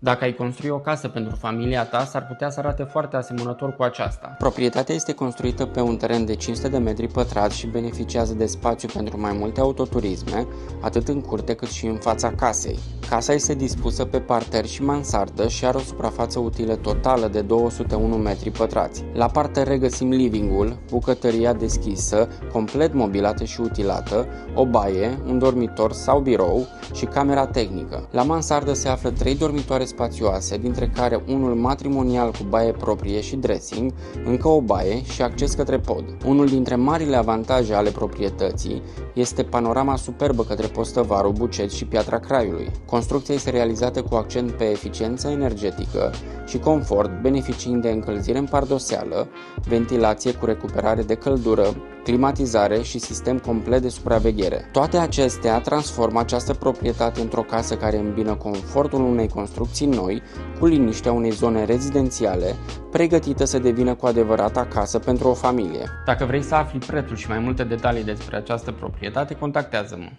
Dacă ai construi o casă pentru familia ta, s-ar putea să arate foarte asemănător cu aceasta. Proprietatea este construită pe un teren de 500 de metri pătrați și beneficiază de spațiu pentru mai multe autoturisme, atât în curte cât și în fața casei. Casa este dispusă pe parter și mansardă și are o suprafață utilă totală de 201 metri pătrați. La parter regăsim living-ul, bucătăria deschisă, complet mobilată și utilată, o baie, un dormitor sau birou și camera tehnică. La mansardă se află 3 dormitoare spațioase, dintre care unul matrimonial cu baie proprie și dressing, încă o baie și acces către pod. Unul dintre marile avantaje ale proprietății este panorama superbă către Postăvaru, Bucet și Piatra Craiului. Construcția este realizată cu accent pe eficiență energetică și confort, beneficiind de încălzire în pardoseală, ventilație cu recuperare de căldură, climatizare și sistem complet de supraveghere. Toate acestea transformă această proprietate într-o casă care îmbină confortul unei construcții noi cu liniștea unei zone rezidențiale, pregătită să devină cu adevărat acasă pentru o familie. Dacă vrei să afli prețul și mai multe detalii despre această proprietate, contactează-mă.